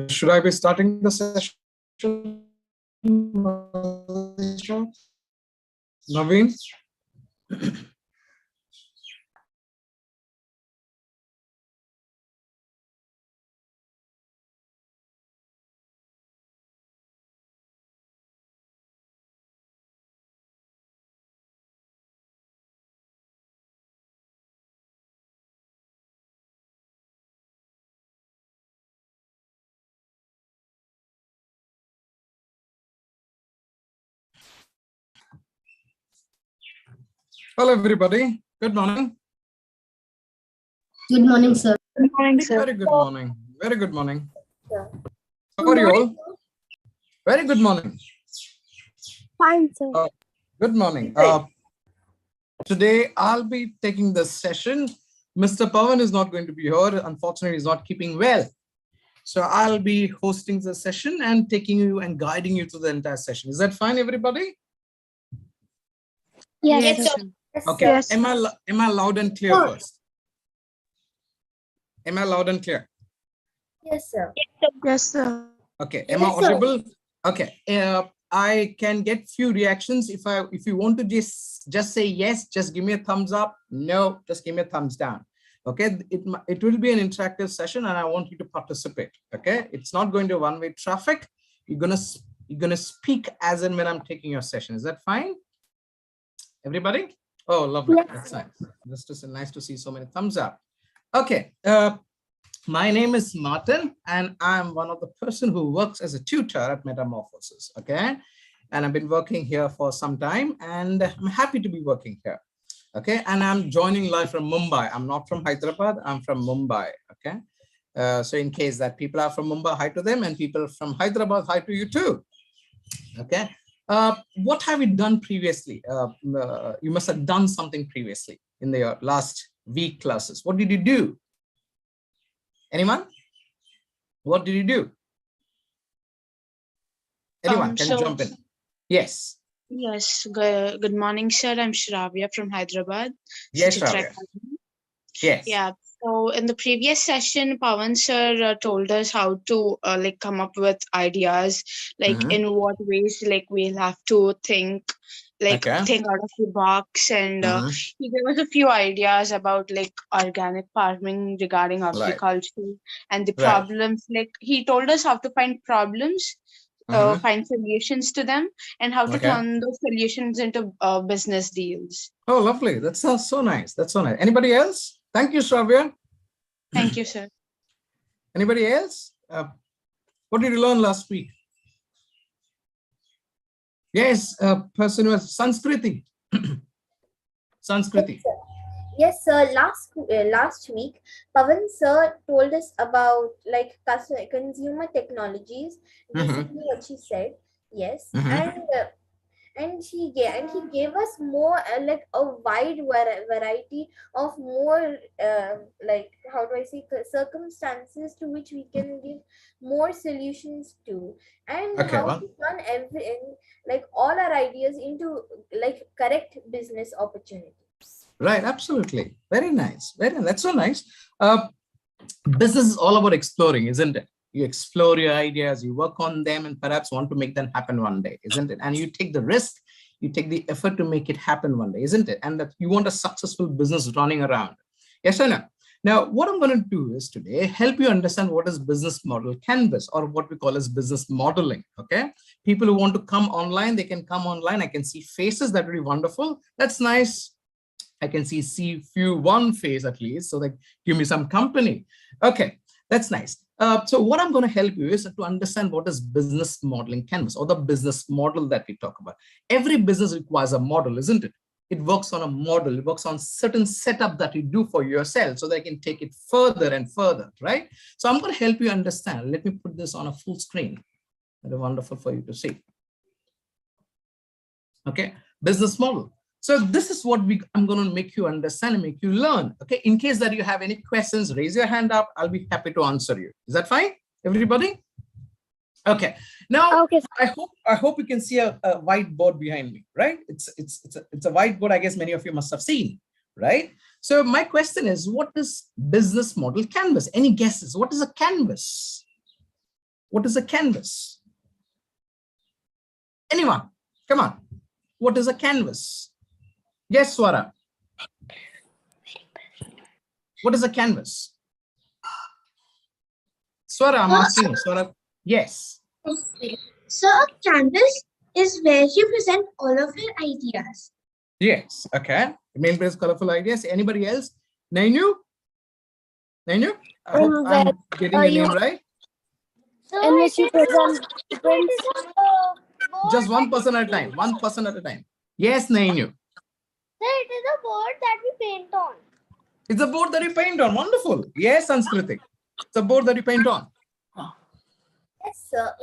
Should I be starting the session? Naveen? Hello, everybody. Good morning. Good morning, sir. Good morning, sir. Very good morning. Very good morning. Sir. How are you all? Very good morning. Fine, sir. Good morning. Today, I'll be taking the session. Mr. Pawan is not going to be here. Unfortunately, he's not keeping well. So I'll be hosting the session and taking you and guiding you through the entire session. Is that fine, everybody? Yes, Yes, sir. Okay. Yes. Am I loud and clear first? Am I loud and clear? Yes, sir. Yes, sir. Okay. Am I Yes, sir. audible? Okay. I can get few reactions. If you want to just say yes, just give me a thumbs up. No, just give me a thumbs down. Okay. It will be an interactive session, and I want you to participate. Okay. It's not going to one-way traffic. You're gonna speak as and when I'm taking your session. Is that fine? Everybody? Oh, lovely. Yes. That's nice. That's just nice to see so many thumbs up. Okay. My name is Martin, and I'm one of the person who works as a tutor at Metamorphosis. Okay. And I've been working here for some time, and I'm happy to be working here. Okay. And I'm joining live from Mumbai. I'm not from Hyderabad. I'm from Mumbai. Okay. So in case that people are from Mumbai, hi to them, and people from Hyderabad, hi to you too. Okay. What have you done previously? You must have done something previously in the last week classes. What did you do? Anyone? What did you do? Anyone can jump in. Yes. Yes. Good morning, sir. I'm Shravya from Hyderabad. Yes, Suchitra Shravya. Academy. Yes. Yeah. So in the previous session, Pawan sir told us how to like come up with ideas, like in what ways like we'll have to think, like Okay. think out of the box, and he gave us a few ideas about like organic farming regarding agriculture and the Right. problems. Like he told us how to find problems, find solutions to them, and how to Okay. turn those solutions into business deals. Oh, lovely. That sounds so nice. That's so nice. Anybody else? Thank you, Shravya. Thank you, sir. Anybody else? What did you learn last week? Yes, person was Sanskriti. Sanskriti. Yes, sir. Last week, Pawan sir told us about like consumer technologies. Basically, what she said. Yes, and he gave us more like a wide variety of more like how do I say circumstances to which we can give more solutions to, and Okay. how Well, to turn like all our ideas into like correct business opportunities. right. Absolutely. Very nice. That's so nice. Business is all about exploring, isn't it? You explore your ideas, you work on them, and perhaps want to make them happen one day, isn't it? And you take the risk, you take the effort to make it happen one day, isn't it? And that you want a successful business running around. Yes or no? Now, what I'm going to do is today help you understand what is business model canvas, or what we call as business modeling. Okay. People who want to come online, they can come online. I can see faces. That would be wonderful. That's nice. I can see one face at least, so that give me some company. Okay, that's nice. So what I'm going to help you is to understand what is business modeling canvas, or the business model that we talk about. Every business requires a model, isn't it? It works on a model. It works on certain setup that you do for yourself, so that you can take it further and further, right? So I'm going to help you understand. Let me put this on a full screen. That is wonderful for you to see. Okay, business model. So this is what I'm going to make you understand and make you learn. Okay. In case that you have any questions, raise your hand up. I'll be happy to answer you. Is that fine, everybody? Okay. Now, Okay. I hope you can see a whiteboard behind me, right? It's a whiteboard. I guess many of you must have seen. right? So my question is, what is business model canvas? Any guesses? What is a canvas? What is a canvas? Anyone? Come on. What is a canvas? Yes, Swara. What is a canvas? Swara, I'm asking you. Swara, yes. So a canvas is where you present all of your ideas. Yes. Okay. Main place colorful ideas. Anybody else? Nainu? Nainu? I hope I'm getting your name right. So in which you present Just one person at a time. One person at a time. Yes, Nainu. So it is a board that we paint on. It's a board that you paint on. Wonderful. Yes, Sanskriti. It's a board that you paint on. Yes, sir.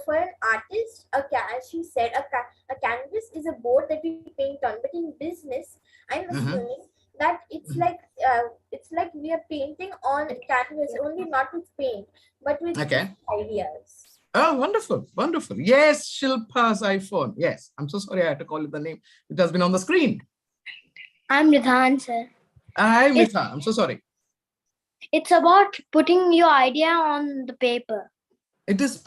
For an artist, as she said, a canvas is a board that we paint on. But in business, I'm assuming that it's like we are painting on canvas, only not with paint, but with ideas. Oh, wonderful, wonderful. Yes, Shilpa's iPhone. Yes, I'm so sorry I had to call it the name. It has been on the screen. I'm Nidhan, sir. Hi, Mitha. I'm so sorry. It's about putting your idea on the paper. It is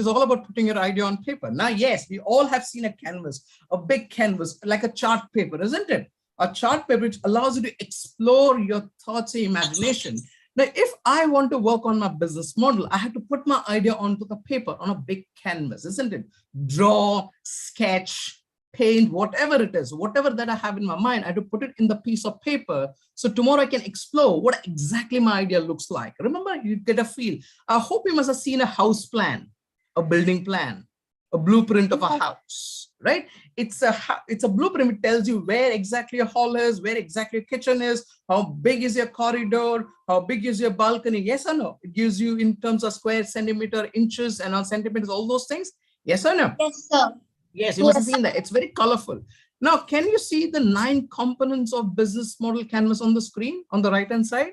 all about putting your idea on paper. Now, yes, we all have seen a canvas, a big canvas, like a chart paper, isn't it? A chart paper which allows you to explore your thoughts and imagination. Now, if I want to work on my business model, I have to put my idea onto the paper, on a big canvas, isn't it? Draw, sketch, paint, whatever it is, whatever that I have in my mind, I have to put it in the piece of paper. So tomorrow I can explore what exactly my idea looks like. Remember, you get a feel. I hope you must have seen a house plan, a building plan, a blueprint of a house, right? It's a blueprint. It tells you where exactly your hall is, where exactly your kitchen is, how big is your corridor, how big is your balcony. Yes or no? It gives you in terms of square centimeter, inches, and on centimeters, all those things. Yes or no? Yes, sir. Yes, you must have seen that. It's very colorful. Now, can you see the 9 components of business model canvas on the screen on the right-hand side?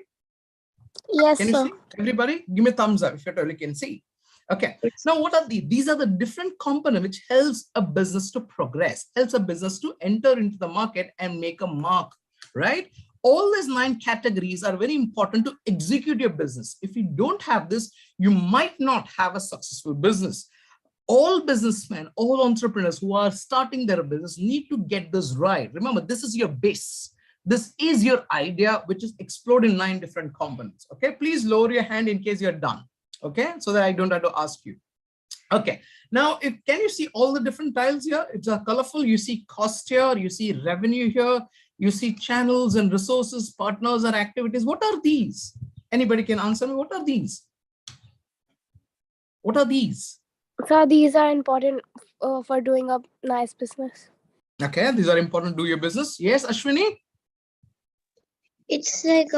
Yes, can you see? Everybody, give me a thumbs up if you totally can see. Okay. Now, what are these? These are the different components which helps a business to progress, helps a business to enter into the market and make a mark, right? All these 9 categories are very important to execute your business. If you don't have this, you might not have a successful business. All businessmen, all entrepreneurs who are starting their business need to get this right. Remember, this is your base. This is your idea, which is explored in 9 different components. Okay, please lower your hand in case you're done. Okay, so that I don't have to ask you. Okay, now can you see all the different tiles here? It's colorful. You see cost here, you see revenue here, you see channels and resources, partners and activities. What are these? Anybody can answer me. What are these? What are these? So these are important for doing a nice business. Okay, these are important to do your business. Yes, Ashwini? It's like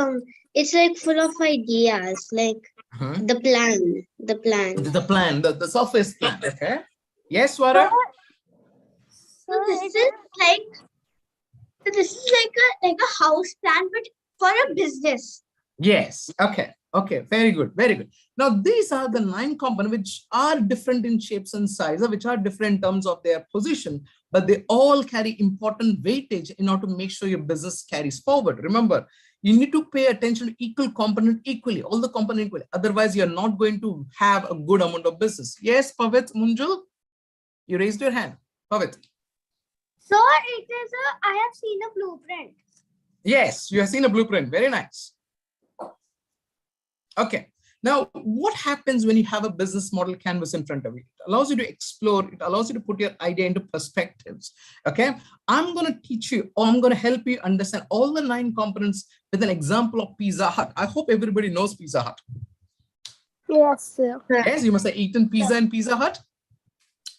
full of ideas, like the plan. The plan, the surface plan. Okay. Yes, Swara? So this is like a house plan, but for a business. Yes. Okay. Okay. Very good. Very good. Now, these are the 9 components which are different in shapes and size, which are different in terms of their position, but they all carry important weightage in order to make sure your business carries forward. Remember, you need to pay attention to equal component equally, all the component equally. Otherwise, you're not going to have a good amount of business. Yes, Pavit Munjul, you raised your hand. Pavit. So it is I have seen a blueprint. Yes, you have seen a blueprint. Very nice. Okay. Now, what happens when you have a business model canvas in front of you? It allows you to explore. It allows you to put your idea into perspectives. Okay. I'm going to teach you, or I'm going to help you understand all the 9 components with an example of Pizza Hut. I hope everybody knows Pizza Hut. Yes, sir. Yes, you must have eaten pizza in Pizza Hut.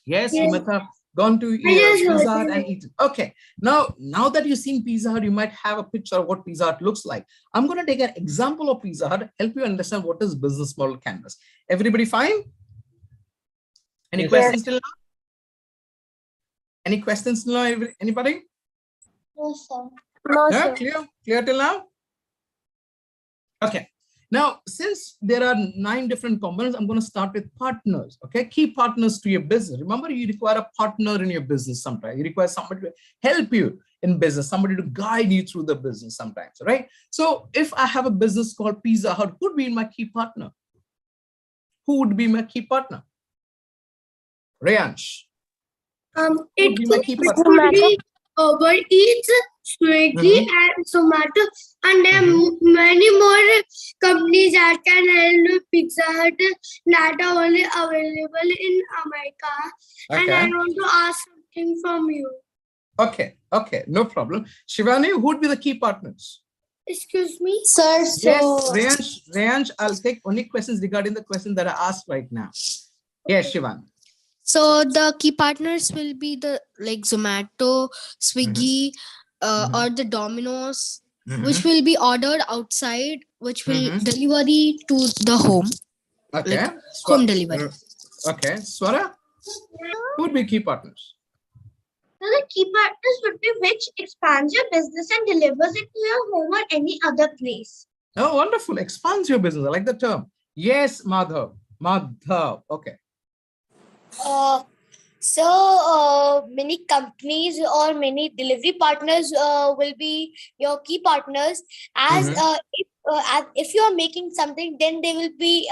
Yes, you must have gone to Pizza Hut and eaten. Okay. Now that you've seen Pizza Hut, you might have a picture of what Pizza Hut looks like. I'm going to take an example of Pizza Hut, help you understand what is business model canvas. Everybody fine? Any questions till now? Any questions till now? Anybody? No, sir. No, No, sir. clear till now? Okay. Now, since there are 9 different components, I'm going to start with partners. Okay, key partners to your business. Remember, you require a partner in your business sometimes. You require somebody to help you in business, somebody to guide you through the business sometimes, right? So if I have a business called Pizza Hut, who would be my key partner? Who would be my key partner? Rayansh. It be my key could partner? be Uber Eats, Swiggy, and Zomato, and there are many more companies that can help with Pizza Hut that are only available in America. And I want to ask something from you. Okay, no problem. Shivani, who would be the key partners? Excuse me? Sir, so Yes, Rayansh, I'll take only questions regarding the question that I asked right now. Yes, Shivani. So the key partners will be the like Zomato, Swiggy, or the Domino's, which will be ordered outside, which will delivery to the home. Okay. Like home delivery. Okay. Swara, who would be key partners? So the key partners would be which expands your business and delivers it to your home or any other place. Oh, wonderful. Expands your business. I like the term. Yes, Madhav. Okay. So many companies or many delivery partners will be your key partners. As if you are making something, then they will be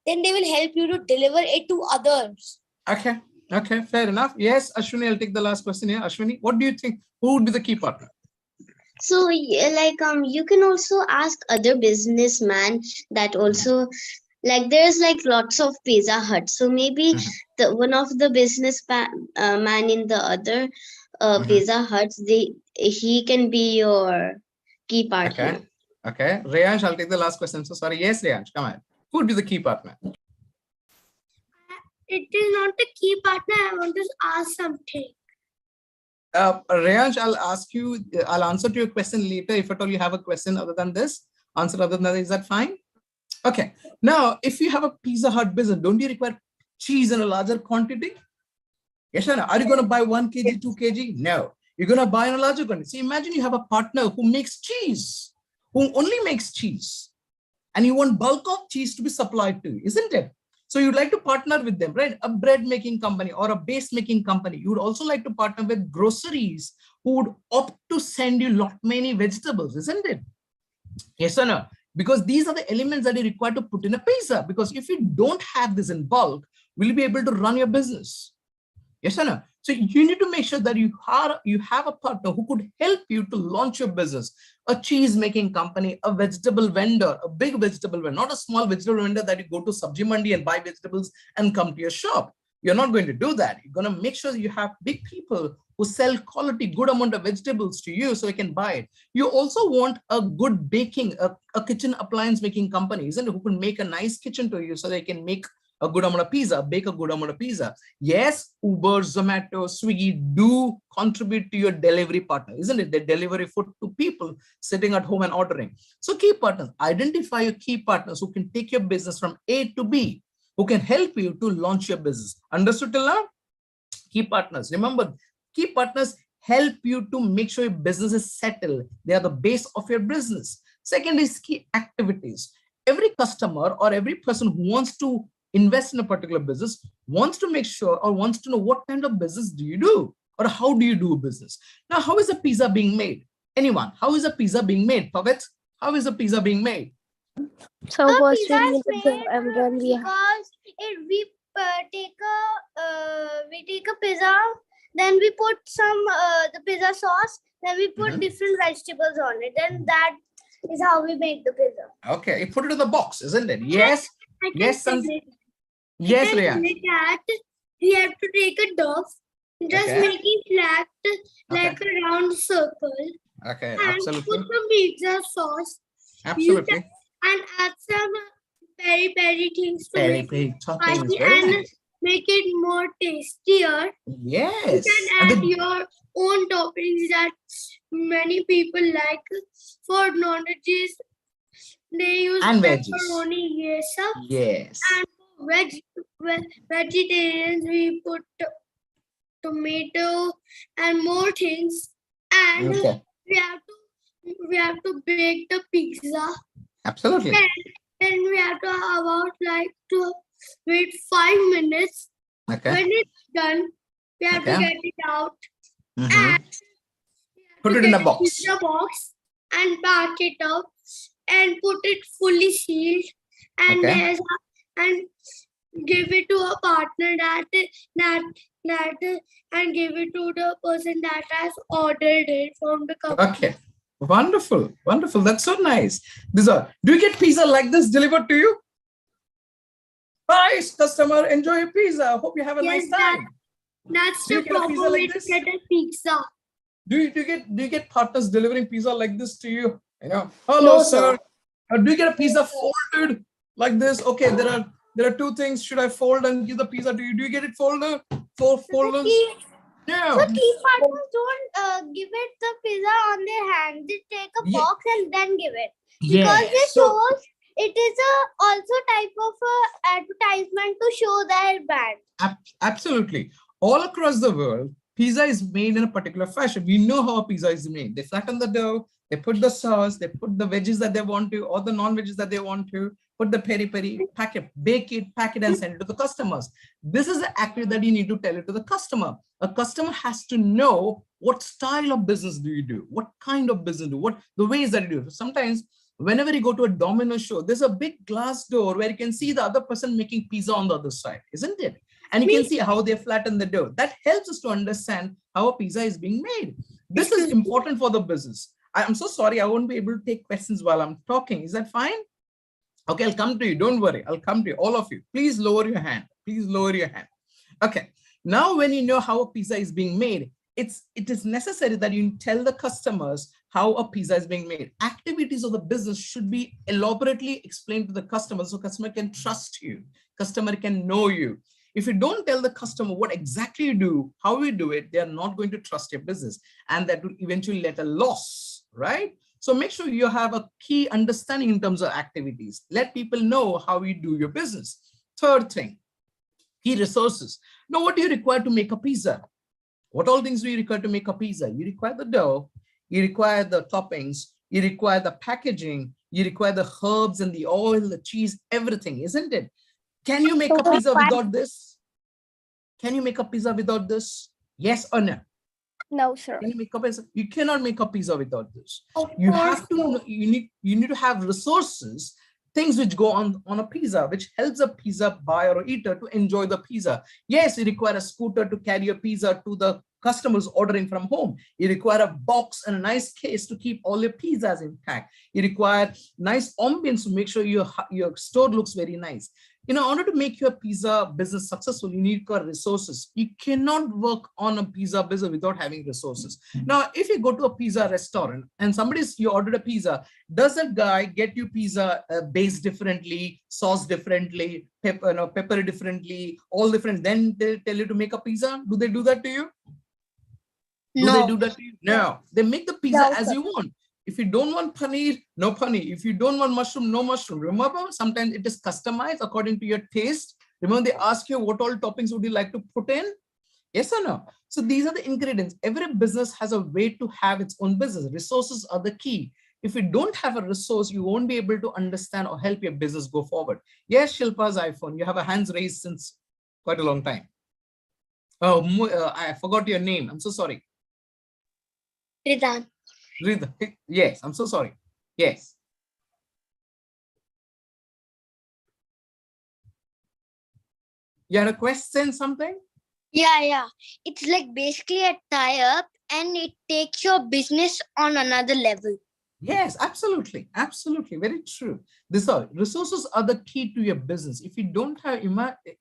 then they will help you to deliver it to others. Okay, fair enough. Yes, Ashwini, I'll take the last question here. Ashwini, what do you think? Who would be the key partner? so you can also ask other businessmen that also, like there's like lots of Pizza Hut. So maybe the one of the business man in the other Pizza Huts, he can be your key partner. Okay. Rayansh, I'll take the last question. So sorry. Yes, Rayansh, come on. Who would be the key partner? It is not a key partner. I want to ask something. Rayansh, I'll answer to your question later. If at all you have a question other than this, answer other than that, is that fine? Okay. Now, if you have a Pizza Hut business, don't you require cheese in a larger quantity? Yes or no? Are you going to buy 1 kg, 2 kg? No. You're going to buy in a larger quantity. So imagine you have a partner who makes cheese, who only makes cheese, and you want bulk of cheese to be supplied to you, isn't it? So you'd like to partner with them, right? A bread making company or a base making company. You would also like to partner with groceries who would opt to send you many vegetables, isn't it? Yes or no? Because these are the elements that you require to put in a pizza. Because if you don't have this in bulk, will you be able to run your business? Yes or no? So you need to make sure that you have a partner who could help you to launch your business. A cheese making company, a vegetable vendor, a big vegetable vendor, not a small vegetable vendor that you go to Sabji Mandi and buy vegetables and come to your shop. You're not going to do that. You're going to make sure you have big people who sell quality, good amount of vegetables to you so you can buy it. You also want a good baking, a kitchen appliance making company, isn't it? Who can make a nice kitchen to you so they can make a good amount of pizza, bake a good amount of pizza. Yes, Uber, Zomato, Swiggy do contribute to your delivery partner, isn't it? They deliver food to people sitting at home and ordering. So key partners, identify your key partners who can take your business from A to B, who can help you to launch your business. Understood till now? Key partners. Remember, key partners help you to make sure your business is settled. They are the base of your business. Second is key activities. Every customer or every person who wants to invest in a particular business wants to make sure or wants to know what kind of business do you do or how do you do a business. Now, how is a pizza being made? Anyone? How is a pizza being made? Pavet, how is a pizza being made? So first pizza we is need the dough made and then we because we take a pizza, then we put some the pizza sauce, then we put different vegetables on it, and that is how we make the pizza. Okay, you put it in the box, isn't it? Yes. Yes, yes, Rhea. That we have to take a dough, just make it flat like a round circle. Okay, and absolutely. Put some pizza sauce. Absolutely. And add some peri things to Peri make it toppings, spicy very and nice. make it more tastier. Yes. You can add your own toppings that many people like. For non-veggies, they use and veggies. pepperoni, yes, sir. Yes. And vegetarians, we put tomato and more things. And we have to bake the pizza. Absolutely. Then then we have to about like to wait 5 minutes. Okay. When it's done, we have to Okay. get it out Mhm. and Put to it in get a box. in the box and pack it up and put it fully sealed and Okay. and give it to a partner that and give it to the person that has ordered it from the company. Okay. Wonderful. Wonderful. That's so nice. Do you get pizza like this delivered to you? Nice, customer. Enjoy your pizza. Hope you have a Yes, nice time. That's Do you the get a proper pizza like way to this? get a pizza. Do you get partners delivering pizza like this to you? You know, hello, No, sir. sir. Do you get a pizza folded like this? Okay, there are two things. Should I fold and give the pizza to you? Do you get it folded? Four folders? No. So key partners don't give it the pizza on their hand. They take a Yeah. box and then give it. Yeah. Because it So shows it is also type of advertisement to show their brand. absolutely. All across the world, pizza is made in a particular fashion. We know how a pizza is made. They flatten the dough, they put the sauce, they put the veggies that they want to, or the non-veggies that they want to, put the peri-peri, pack it, bake it, pack it, and send it to the customers. This is the activity that you need to tell it to the customer. A customer has to know what style of business do you do, what kind of business do, what the ways that you do. Sometimes, whenever you go to a Domino show, there's a big glass door where you can see the other person making pizza on the other side, isn't it? And you can see how they flatten the dough. That helps us to understand how a pizza is being made. This is important for the business. I'm so sorry, I won't be able to take questions while I'm talking. Is that fine? Okay, I'll come to you. Don't worry. I'll come to you, all of you. Please lower your hand. Please lower your hand. Okay. Now, when you know how a pizza is being made, it is necessary that you tell the customers how a pizza is being made. Activities of the business should be elaborately explained to the customer so customer can trust you. Customer can know you. If you don't tell the customer what exactly you do, how you do it, they are not going to trust your business. And that will eventually lead to loss, right? So make sure you have a key understanding in terms of activities. Let people know how you do your business. Third thing, key resources. Now, what do you require to make a pizza? What all things do you require to make a pizza? You require the dough, you require the toppings, you require the packaging, you require the herbs and the oil, the cheese, everything, isn't it? Can you make a pizza without this? Can you make a pizza without this? Yes or no? No, sir. Can you make a pizza? You cannot make a pizza without this. You have to, you need to have resources, things which go on a pizza, which helps a pizza buyer or eater to enjoy the pizza. Yes, you require a scooter to carry a pizza to the customers ordering from home. You require a box and a nice case to keep all your pizzas intact. You require nice ambience to make sure your store looks very nice. In order to make your pizza business successful, you need resources. You cannot work on a pizza business without having resources. Now, if you go to a pizza restaurant and you ordered a pizza, does that guy get you pizza based differently, sauce differently, pepper differently, all different, then they tell you to make a pizza? Do they do that to you? Do they do that to you? No, they make the pizza as you want. If you don't want paneer, no paneer. If you don't want mushroom, no mushroom. Remember, sometimes it is customized according to your taste. Remember, they ask you what all toppings would you like to put in? Yes or no? So these are the ingredients. Every business has a way to have its own business. Resources are the key. If you don't have a resource, you won't be able to understand or help your business go forward. Yes, Shilpa's iPhone. You have a hands raised since quite a long time. Oh, I forgot your name. I'm so sorry. Ridan. Yes, I'm so sorry. Yes. You had a question, something? Yeah. It's like basically a tie-up and it takes your business on another level. Yes, absolutely. Absolutely. Very true. Resources are the key to your business. If you don't have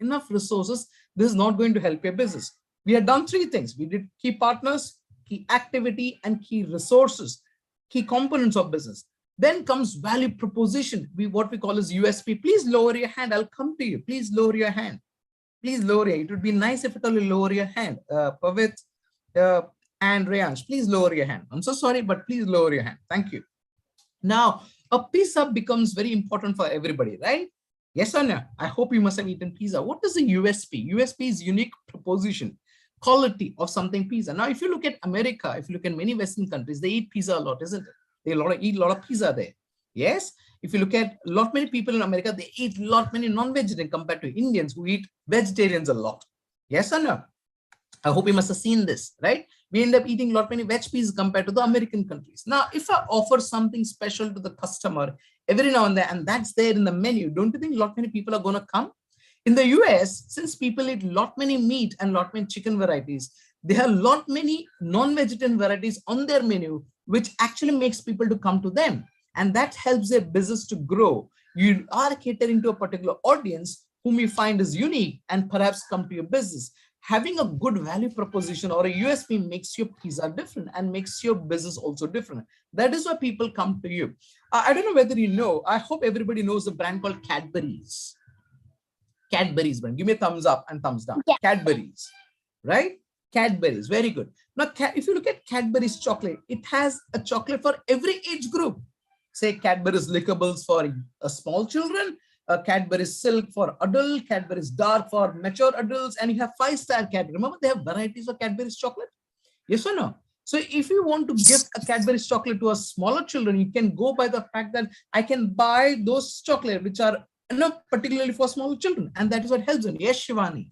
enough resources, this is not going to help your business. We have done three things. We did key partners, key activity, and key resources, key components of business. Then comes value proposition, what we call as USP. Please lower your hand. I'll come to you. Please lower your hand. Please lower it. It would be nice if you lower your hand. Pavit and Rayansh, please lower your hand. I'm so sorry, but please lower your hand. Thank you. Now, a pizza becomes very important for everybody, right? Yes or no? I hope you must have eaten pizza. What is the USP? USP is unique proposition, quality of something pizza. Now, if you look at America, if you look at many Western countries, they eat pizza a lot, isn't it? They eat a lot of pizza there. Yes. If you look at a lot many people in America, they eat a lot many non-vegetarian compared to Indians who eat vegetarians a lot. Yes or no? I hope you must have seen this, right? We end up eating a lot many veg pieces compared to the American countries. Now, if I offer something special to the customer every now and then, and that's there in the menu, don't you think a lot many people are going to come? In the US, since people eat lot many meat and lot many chicken varieties, they have lot many non-vegetarian varieties on their menu, which actually makes people to come to them. And that helps their business to grow. You are catering to a particular audience whom you find is unique and perhaps come to your business. Having a good value proposition or a USP makes your pizza different and makes your business also different. That is why people come to you. I don't know whether you know, I hope everybody knows a brand called Cadbury's. Cadbury's brand. Give me a thumbs up and thumbs down. Yeah. Cadbury's, right? Cadbury's, very good. Now, if you look at Cadbury's chocolate, it has a chocolate for every age group. Say Cadbury's lickables for small children, Cadbury's silk for adult, Cadbury's dark for mature adults, and you have 5-star Cadbury. Remember, they have varieties of Cadbury's chocolate. Yes or no? So if you want to gift a Cadbury's chocolate to a smaller children, you can go by the fact that I can buy those chocolate which are particularly for small children, and that is what helps them. Yes, Shivani.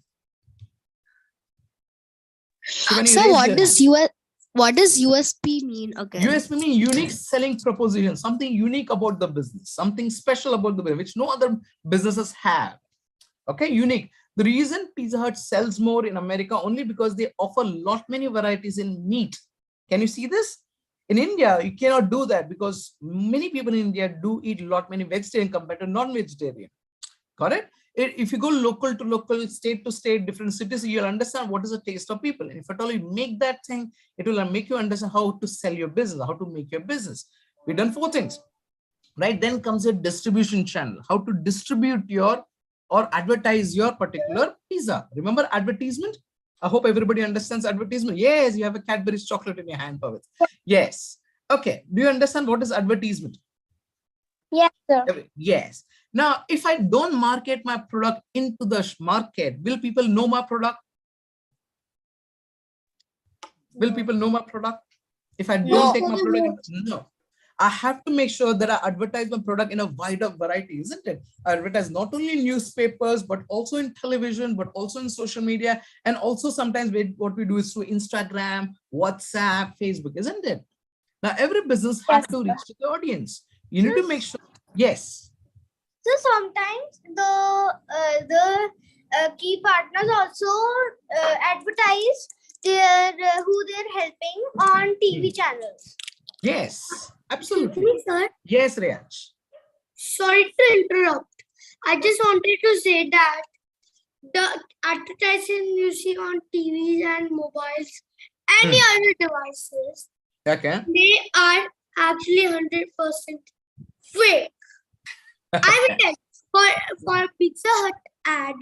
Shivani, So what does USP mean again? USP means unique selling proposition, something unique about the business, something special about the business, which no other businesses have. Okay, unique. The reason Pizza Hut sells more in America only because they offer lot many varieties in meat. Can you see this? In India, you cannot do that because many people in India do eat lot many vegetarian compared to non-vegetarian. Correct? If you go local to local, state to state, different cities, you'll understand what is the taste of people. And if at all you make that thing, it will make you understand how to sell your business, how to make your business. We've done 4 things, right? Then comes a distribution channel, how to distribute your or advertise your particular pizza. Remember advertisement? I hope everybody understands advertisement. Yes, you have a Cadbury's chocolate in your hand, Pavit. Yes. Okay. Do you understand what is advertisement? Yes, sir. Yes. Now, if I don't market my product into the market, will people know my product? Will people know my product? If I don't take my product, no. I have to make sure that I advertise my product in a wider variety, isn't it? I advertise not only in newspapers, but also in television, but also in social media. And also sometimes what we do is through Instagram, WhatsApp, Facebook, isn't it? Now, every business has to reach to the audience. You need to make sure. Yes. So sometimes the key partners also advertise who they're helping on TV channels. Yes, absolutely. Sir, Yes, Riyaj. sorry to interrupt. I just wanted to say that the advertising you see on TVs and mobiles, any other devices, Okay. they are actually 100% fake. I will tell you, for Pizza Hut ad,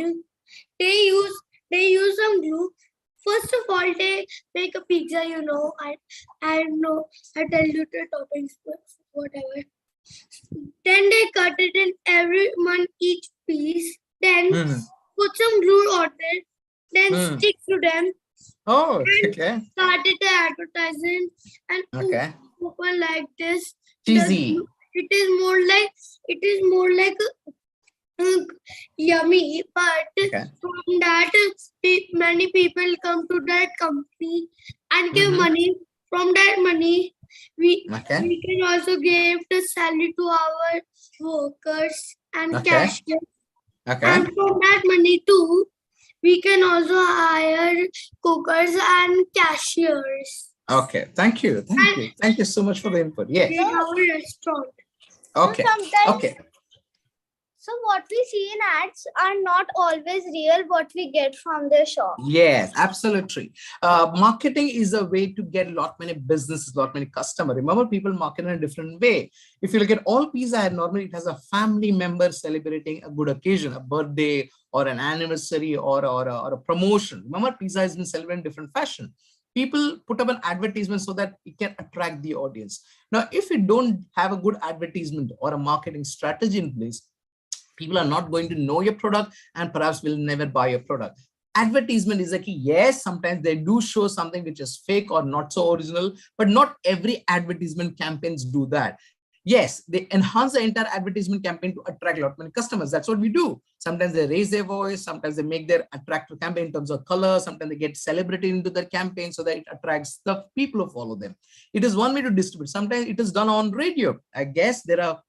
they use some glue. First of all, they make a pizza, I know, I tell you the toppings, but whatever. Then they cut it in each piece. Then put some glue on it. Then stick to them. Oh, And okay. started the advertising and Okay. open like this. Cheesy. It is more like yummy, but from that many people come to that company and give money. From that money, we can also give the salary to our workers and cashiers. And from that money too, we can also hire cookers and cashiers. Okay, thank you. Thank you so much for the input. Yes. In our restaurant. Okay. sometimes- Okay. So what we see in ads are not always real what we get from their shop. Yes, absolutely. Marketing is a way to get a lot many businesses, lot many customers. Remember, people market in a different way. If you look at all pizza, normally it has a family member celebrating a good occasion, a birthday or an anniversary or a promotion. Remember, pizza has been celebrated in different fashion. People put up an advertisement so that it can attract the audience. Now, if you don't have a good advertisement or a marketing strategy in place, people are not going to know your product and perhaps will never buy your product. Advertisement is a key. Yes, sometimes they do show something which is fake or not so original, but not every advertisement campaigns do that. Yes, they enhance the entire advertisement campaign to attract a lot many customers. That's what we do. Sometimes they raise their voice, sometimes they make their attractive campaign in terms of color, sometimes they get celebrity into their campaign so that it attracts the people who follow them. It is one way to distribute. Sometimes it is done on radio. I guess there are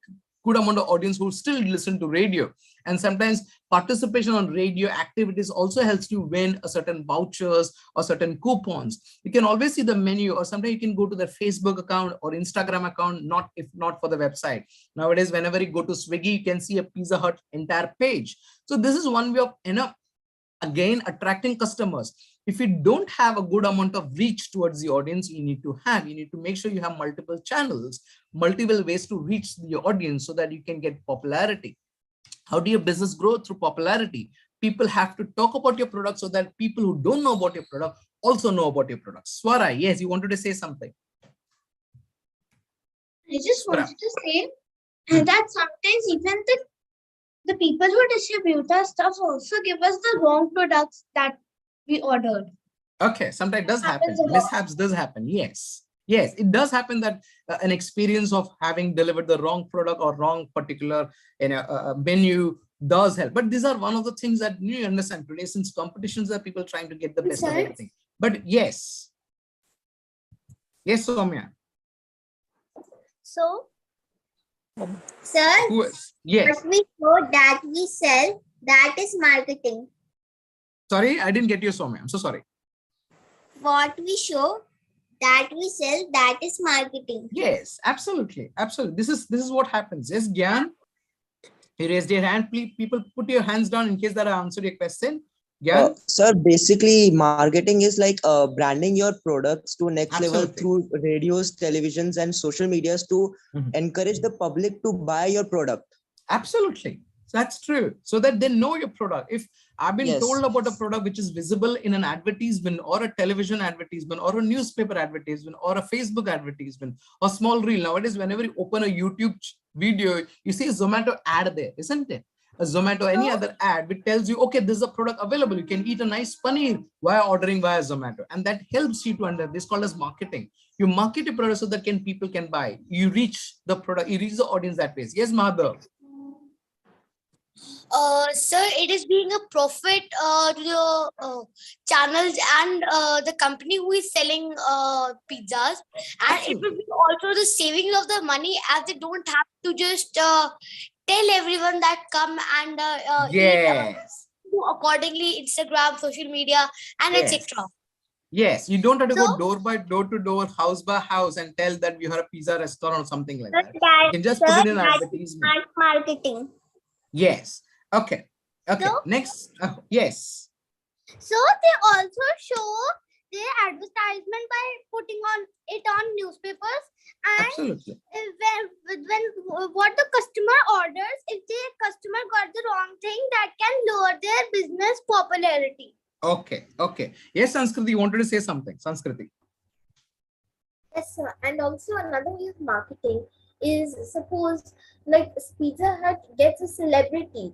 good amount of audience who still listen to radio, and sometimes participation on radio activities also helps you win a certain vouchers or certain coupons. You can always see the menu, or sometimes you can go to their Facebook account or Instagram account, not if not for the website. Nowadays, whenever you go to Swiggy, you can see a Pizza Hut entire page. So this is one way of again attracting customers. If you don't have a good amount of reach towards the audience, you need to make sure you have multiple channels, multiple ways to reach the audience so that you can get popularity. How do your business grow? Through popularity. People have to talk about your product so that people who don't know about your product also know about your product. Swara, yes, you wanted to say something. I just wanted to say that sometimes even the people who distribute our stuff also give us the wrong products that we ordered. Okay, sometimes it does happen. Mishaps does happen. Yes. Yes, it does happen that an experience of having delivered the wrong product or wrong particular menu does help. But these are one of the things that you understand today, since competitions are people trying to get the best of everything. But yes. Yes, Soumya. So, sir, yes. what we show that we sell, that is marketing. Sorry, I didn't get you, Soumya. I'm so sorry. What we show that we sell, that is marketing. Yes, absolutely. Absolutely. This is what happens. Yes, Gyan, you raised your hand. Please, people put your hands down in case that I answered your question. Gyan? Sir, basically marketing is like branding your products to next level through radios, televisions, and social medias to encourage the public to buy your product. Absolutely. That's true. So that they know your product. If I've been told about a product which is visible in an advertisement or a television advertisement or a newspaper advertisement or a Facebook advertisement or small reel. Nowadays, whenever you open a YouTube video, you see a Zomato ad there, isn't it? A Zomato, any other ad which tells you, okay, this is a product available. You can eat a nice paneer while ordering via Zomato. And that helps you to understand. This is called as marketing. You market your product so that people can buy. You reach the product, you reach the audience that way. Yes, Madhav. Sir, it is being a profit to the channels and the company who is selling pizzas, and it will be also the saving of the money, as they don't have to just tell everyone that come and do accordingly Instagram, social media, and etc. Yes, you don't have to go door by door to door, house by house, and tell that you have a pizza restaurant or something like that. You can just put it in advertisement. Marketing. Yes. Okay. Okay. So, next. Yes. So they also show their advertisement by putting it on newspapers, and absolutely. When what the customer orders, if the customer got the wrong thing, that can lower their business popularity. Okay. Okay. Yes, Sanskriti, you wanted to say something. Sanskriti. Yes, sir. And also another way of marketing is, suppose like Pizza Hut gets a celebrity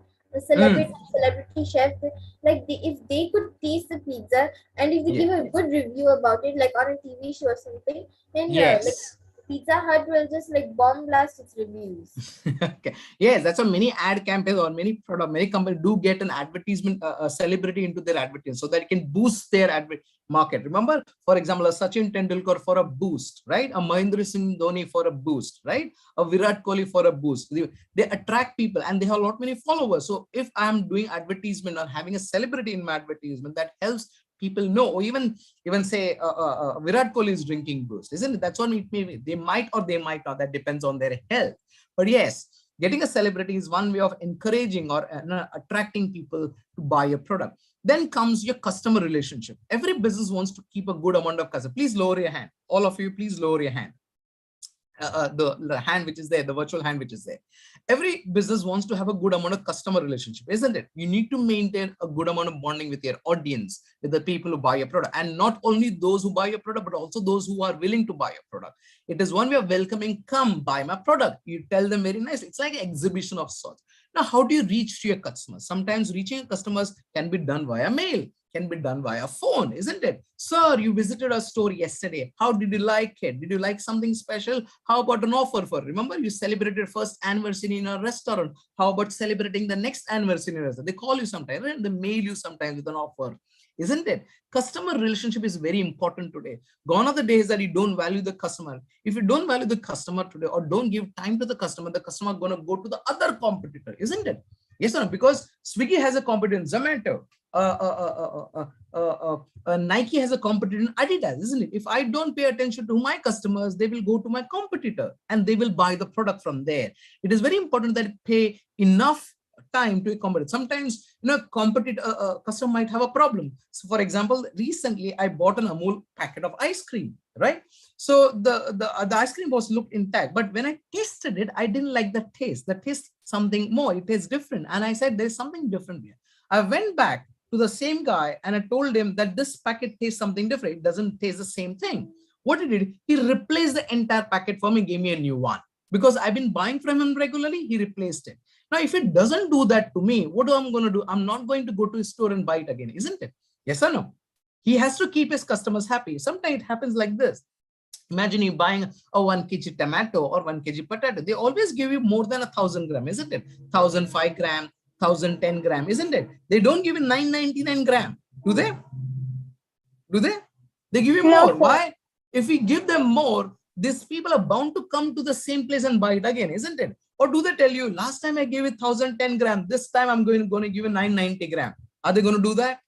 chef, like if they could taste the pizza and if they give a good review about it, like on a TV show or something, then like Pizza Hut will just like bomb blast its reviews. Okay. Yes, that's why many ad campaigns or many companies do get an advertisement, a celebrity into their advertisement so that it can boost their market. Remember, for example, a Sachin Tendulkar for a boost, right? A Mahendra Singh Dhoni for a boost, right? A Virat Kohli for a boost. They attract people and they have a lot many followers. So if I'm doing advertisement or having a celebrity in my advertisement, that helps people know, or even say Virat Kohli is drinking boost, isn't it? That's what it may be. They might or they might not. That depends on their health. But yes, getting a celebrity is one way of encouraging or attracting people to buy a product. Then comes your customer relationship. Every business wants to keep a good amount of customers. Please lower your hand. All of you, please lower your hand. The hand which is there, the virtual hand which is there. Every business wants to have a good amount of customer relationship, isn't it? You need to maintain a good amount of bonding with your audience, with the people who buy your product, and not only those who buy your product, but also those who are willing to buy your product. It is one way of welcoming, come buy my product. You tell them very nice. It's like an exhibition of sorts. Now, how do you reach to your customers? Sometimes reaching customers can be done via mail, can be done via phone, isn't it? Sir, you visited our store yesterday. How did you like it? Did you like something special? How about an offer for, remember you celebrated first anniversary in a restaurant. How about celebrating the next anniversary in a restaurant? They call you sometimes, right? They mail you sometimes with an offer, isn't it? Customer relationship is very important today. Gone are the days that you don't value the customer. If you don't value the customer today or don't give time to the customer is going to go to the other competitor, isn't it? Yes or no? Because Swiggy has a competitor in Zomato. Nike has a competitor in Adidas, isn't it? If I don't pay attention to my customers, they will go to my competitor and they will buy the product from there. It is very important that you pay enough time to accommodate. Sometimes, customer might have a problem. So for example, recently I bought an Amul packet of ice cream, right? So the ice cream was looked intact, but when I tasted it, I didn't like the taste. The taste something more, it tastes different. And I said, there's something different here. I went back to the same guy and I told him that this packet tastes something different. It doesn't taste the same thing. What he did, he replaced the entire packet for me, gave me a new one. Because I've been buying from him regularly, he replaced it. Now, if it doesn't do that to me, what am I going to do? I'm not going to go to his store and buy it again, isn't it? Yes or no? He has to keep his customers happy. Sometimes it happens like this. Imagine you buying a 1 kg tomato or 1 kg potato. They always give you more than 1,000 grams, isn't it? 1,005 grams, 1,010 grams, isn't it? They don't give you 999 grams, do they? Do they? They give you more. Why? If we give them more, these people are bound to come to the same place and buy it again, isn't it? Or do they tell you, last time I gave it 1,010 grams, this time I'm going to give you 990 grams. Are they going to do that?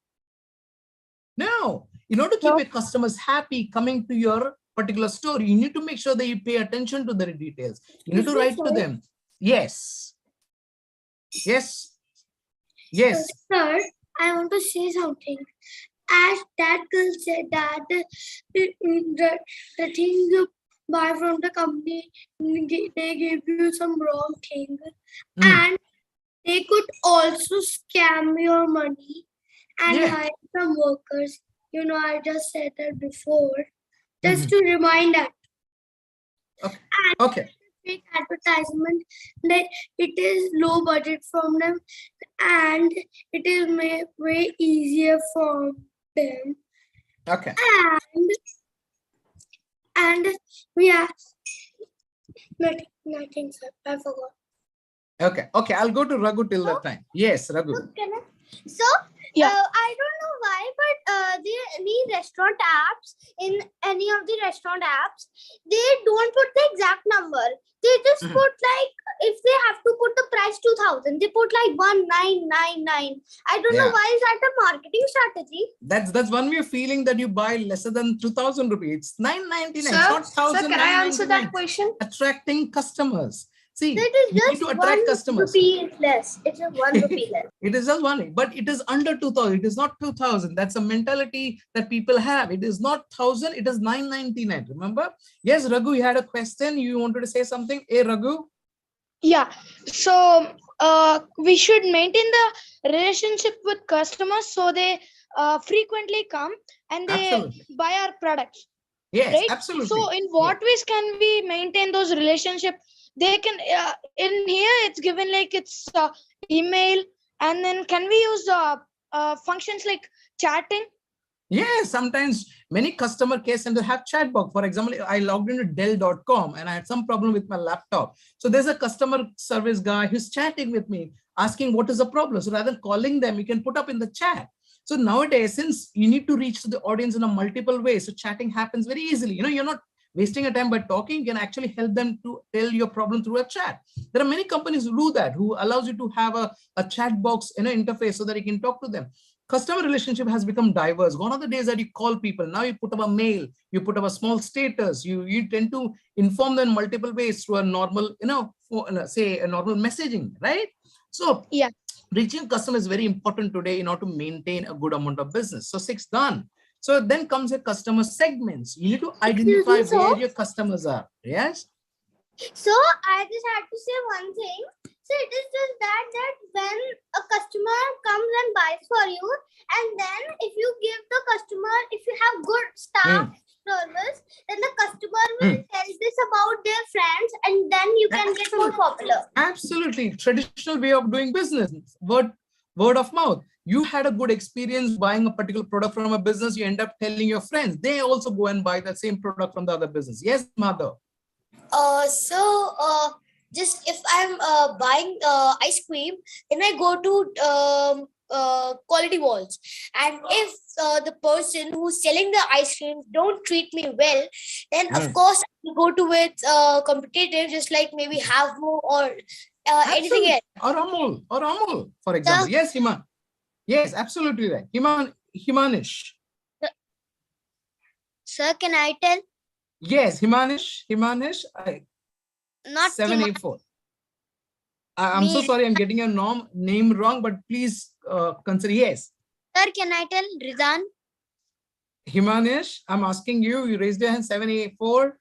No. In order to keep your customers happy coming to your particular store, you need to make sure that you pay attention to the details. You need to write to them. Yes. Yes. Yes. Sir, I want to say something. As that girl said that the thing you buy from the company, they give you some wrong thing. And they could also scam your money and hire some workers. You know, I just said that before. Just to remind that. Okay. Fake advertisement, that it is low budget from them and it is made way easier for them. Okay. And we are nothing, sir. I forgot. Okay. Okay. I'll go to Raghu till that time. Yes, Raghu. So, I don't know why, but any restaurant apps, in any of the restaurant apps, they don't put the exact number. They just put like, if they have to put the price 2,000, they put like 1,999. I don't know why is that a marketing strategy. That's one way of feeling that you buy lesser than 2,000 rupees. It's 999. Sir, not 1,000. Sir, can I answer that question? Attracting customers. See, so it is you need to attract customers. Rupee less. It's just 1 rupee less. It is just 1, but it is under 2,000. It is not 2,000. That's a mentality that people have. It is not 1,000. It is 999. Remember? Yes, Raghu, you had a question. You wanted to say something? Hey, Raghu. Yeah. So we should maintain the relationship with customers so they frequently come and they buy our products. Yes, right? absolutely. So in what ways can we maintain those relationships? They can in here it's given like it's email, and then can we use functions like chatting? Yeah, sometimes many customer care centers have chat box. For example, I logged into Dell.com and I had some problem with my laptop. So there's a customer service guy who's chatting with me, asking what is the problem. So rather than calling them, you can put up in the chat. So nowadays, since you need to reach to the audience in a multiple ways, so chatting happens very easily. You know, you're not wasting your time by talking. You can actually help them to tell your problem through a chat. There are many companies who do that, who allows you to have a chat box in an interface so that you can talk to them. Customer relationship has become diverse. Gone are the days that you call people. Now you put up a mail, you put up a small status, you tend to inform them in multiple ways through a normal, say a normal messaging, right? So reaching customers is very important today in order to maintain a good amount of business. So 6 done. So then comes your customer segments. You need to identify where your customers are. Yes. So I just had to say one thing. So it is just that when a customer comes and buys for you, and then if you give the customer, if you have good staff service, then the customer will tell this about their friends, and then you can get more popular. Absolutely. Traditional way of doing business. Word of mouth. You had a good experience buying a particular product from a business, you end up telling your friends. They also go and buy the same product from the other business. Yes, mother. Just if I'm buying ice cream, then I go to quality walls, and if the person who's selling the ice cream don't treat me well, then of course I go to with competitive, just like maybe Havmo or anything else. Or Amul, for example. Yes, Himan. Yes, absolutely right. Himanish. Sir, can I tell? Yes, Himanish. Not 784. I'm so sorry, I'm getting your name wrong, but please consider. Yes. Sir, can I tell? Rizan. Himanish, I'm asking you. You raised your hand. 784.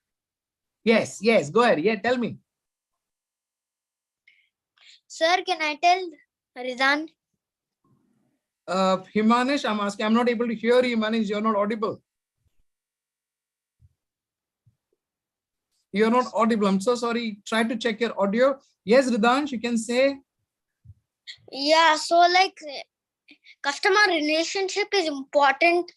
Yes. Go ahead. Yeah, tell me. Sir, can I tell? Rizan. Himanish, I'm asking. I'm not able to hear you, Himanish. You're not audible. You're not audible. I'm so sorry. Try to check your audio. Yes, Ridansh, you can say. Yeah, so like customer relationship is important.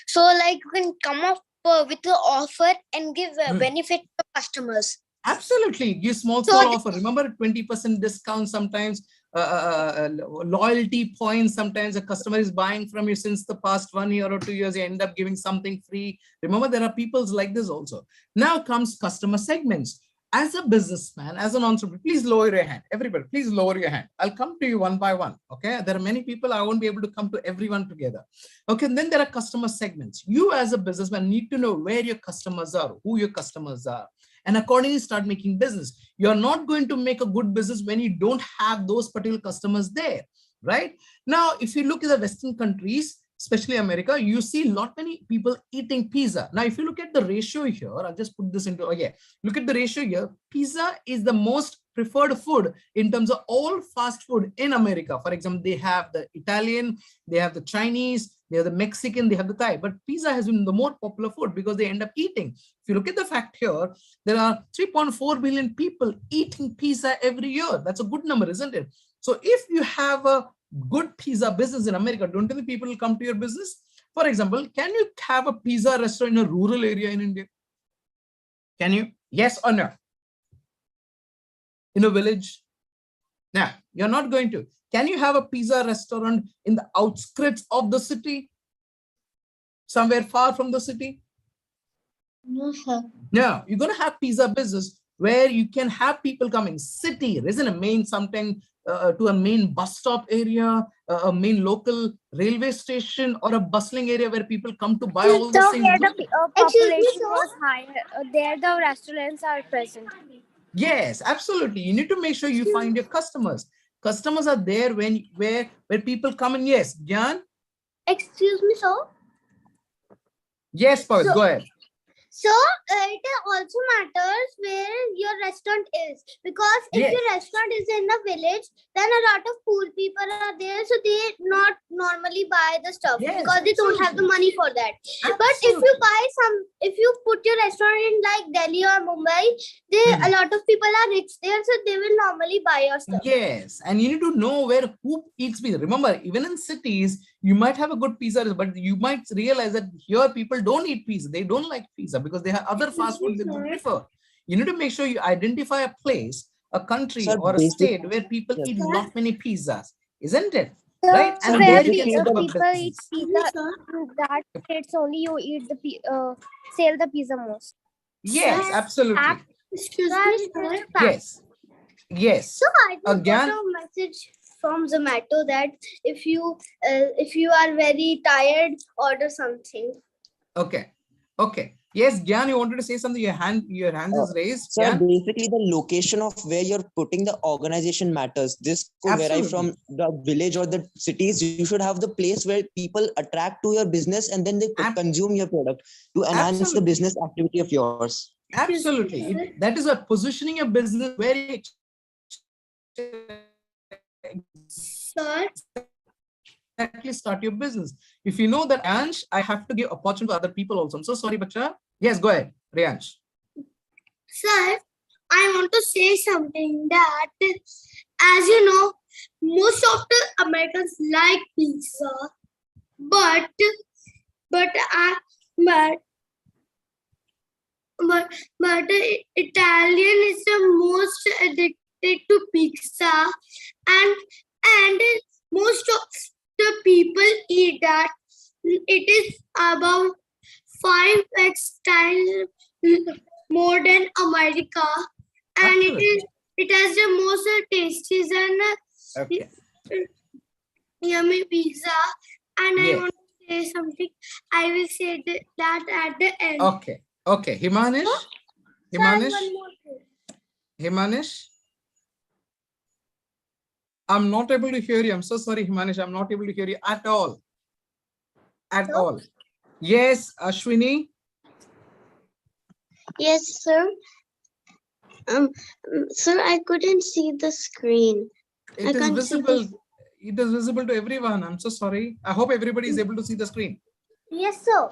So like you can come up with the offer and give a benefit to customers. Absolutely. Give small offer. Remember 20% discount sometimes, loyalty points. Sometimes a customer is buying from you since the past 1 year or 2 years, you end up giving something free. Remember, there are peoples like this also. Now comes customer segments. As a businessman, as an entrepreneur, please lower your hand. Everybody, please lower your hand. I'll come to you one by one. Okay. There are many people. I won't be able to come to everyone together. Okay. And then there are customer segments. You as a businessman need to know where your customers are, who your customers are, and accordingly start making business. You're not going to make a good business when you don't have those particular customers there, right? Now, if you look at the Western countries, especially America, you see many people eating pizza. Now, if you look at the ratio here, I'll just put this into, look at the ratio here. Pizza is the most preferred food in terms of all fast food in America. For example, they have the Italian, they have the Chinese, they have the Mexican, they have the Thai, but pizza has been the more popular food because they end up eating. If you look at the fact here, there are 3.4 billion people eating pizza every year. That's a good number, isn't it? So if you have a good pizza business in America, don't you think people will come to your business? For example, can you have a pizza restaurant in a rural area in India? Can you? Yes or no? In a village? Now, you're not going to. Can you have a pizza restaurant in the outskirts of the city? Somewhere far from the city? No, sir. No, you're going to have pizza business where you can have people coming. City, isn't a main something to a main bus stop area, a main local railway station, or a bustling area where people come to buy all those things. Where the population was higher, there the restaurants are present. Yes, absolutely. You need to make sure you find your customers. Customers are there where people come in. Yes, Gyan? Excuse me, sir. Yes, Paul, go ahead. So it also matters where your restaurant is, because if your restaurant is in a village, then a lot of poor people are there, so they not normally buy the stuff because they don't have the money for that. But if you put your restaurant in like Delhi or Mumbai, a lot of people are rich there, so they will normally buy your stuff. Yes, and you need to know who eats pizza. Remember, even in cities, you might have a good pizza, but you might realize that here people don't eat pizza. They don't like pizza because they have other fast food they prefer. You need to make sure you identify a place, a country, or a state where people eat lot many pizzas, isn't it? Right? So and where there people eat pizza, that states only you eat the sell the pizza most. Yes, absolutely. Excuse me, sir. Yes. So I just got a message from Zomato that if you are very tired, order something. Okay. Yes, Gyan, you wanted to say something. Your hand is raised. So basically, the location of where you're putting the organization matters. This could vary from the village or the cities. You should have the place where people attract to your business and then they consume your product to enhance the business activity of yours. Absolutely. That is what positioning a business very. Sir, exactly start your business. If you know that, Riyansh, I have to give opportunity to other people also. I'm so sorry, Bacha. Yes, go ahead, Riyansh. Sir, I want to say something that, as you know, most of the Americans like pizza, but but Italian is the most addicted to pizza, and most of the people eat that. It is about 5x times more than America, and it has the most tasty and yummy pizza. And I want to say something. I will say that at the end. Okay. Okay. Himanish? Himanish? I'm not able to hear you. I'm so sorry, Himanish. I'm not able to hear you at all. At all. Yes, Ashwini? Yes, sir. Sir, I couldn't see the screen. It is visible. It is visible to everyone. I'm so sorry. I hope everybody is able to see the screen. Yes, sir.